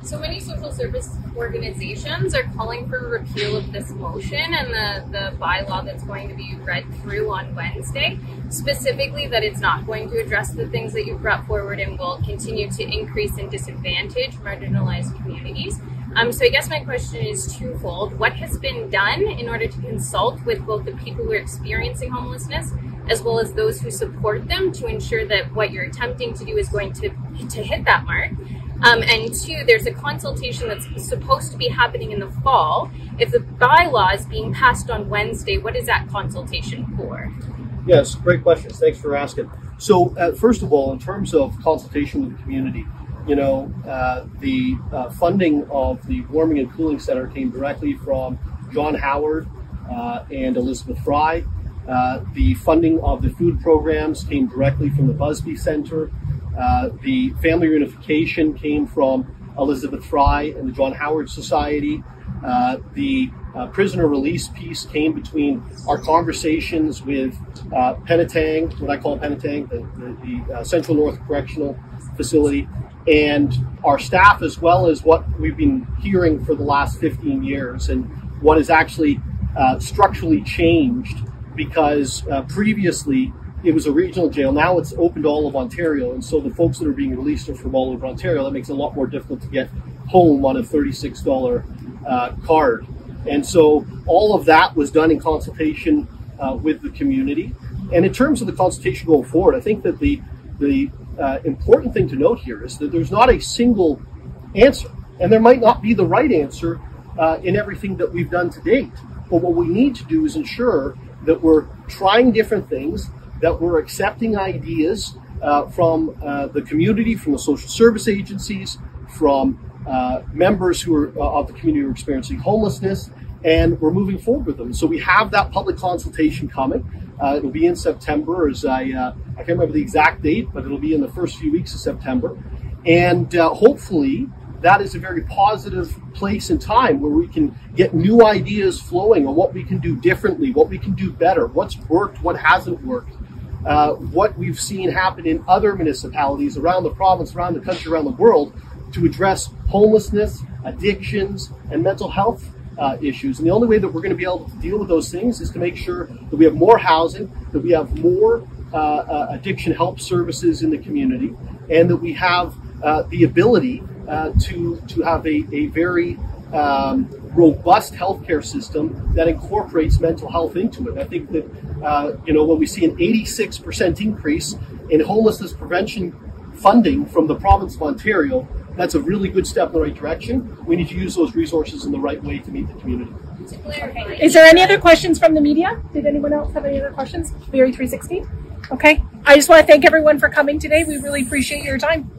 So many social service organizations are calling for repeal of this motion and the bylaw that's going to be read through on Wednesday, specifically that it's not going to address the things that you brought forward and will continue to increase and disadvantage marginalized communities. So I guess my question is twofold. What has been done in order to consult with both the people who are experiencing homelessness as well as those who support them to ensure that what you're attempting to do is going to hit that mark? And two, there's a consultation that's supposed to be happening in the fall. If the bylaw is being passed on Wednesday, what is that consultation for? Yes, great questions. Thanks for asking. So first of all, in terms of consultation with the community, you know, the funding of the Warming and Cooling Center came directly from John Howard and Elizabeth Fry. The funding of the food programs came directly from the Busby Center. The family reunification came from Elizabeth Fry and the John Howard Society. The prisoner release piece came between our conversations with Penetang, what I call Penetang, the Central North Correctional Facility, and our staff, as well as what we've been hearing for the last 15 years and what has actually structurally changed, because previously it was a regional jail. Now it's open to all of Ontario, and so the folks that are being released are from all over Ontario. That makes it a lot more difficult to get home on a $36 card. And so all of that was done in consultation with the community. And in terms of the consultation going forward, I think that the important thing to note here is that there's not a single answer, and there might not be the right answer in everything that we've done to date. But what we need to do is ensure that we're trying different things, that we're accepting ideas from the community, from the social service agencies, from members who are of the community who are experiencing homelessness, and we're moving forward with them. So we have that public consultation coming. It'll be in September, as I can't remember the exact date, but it'll be in the first few weeks of September. And hopefully that is a very positive place in time where we can get new ideas flowing on what we can do differently, what we can do better, what's worked, what hasn't worked, what we've seen happen in other municipalities around the province, around the country, around the world to address homelessness, addictions, and mental health issues. And the only way that we're going to be able to deal with those things is to make sure that we have more housing, that we have more addiction help services in the community, and that we have the ability to have a very robust healthcare system that incorporates mental health into it. I think that when we see an 86% increase in homelessness prevention funding from the province of Ontario, that's a really good step in the right direction. We need to use those resources in the right way to meet the community. Okay. Is there any other questions from the media? Did anyone else have any other questions? Barrie 360? Okay. I just want to thank everyone for coming today. We really appreciate your time.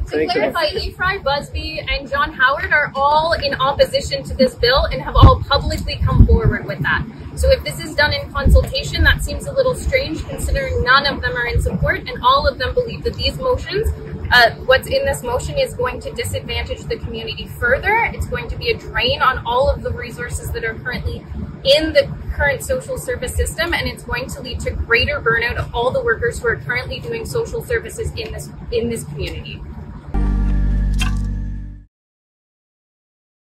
To clarify, Fry, Busby, and John Howard are all in opposition to this bill and have all publicly come forward with that. So if this is done in consultation, that seems a little strange considering none of them are in support and all of them believe that these motions, what's in this motion is going to disadvantage the community further. It's going to be a drain on all of the resources that are currently in the current social service system, and it's going to lead to greater burnout of all the workers who are currently doing social services in this community.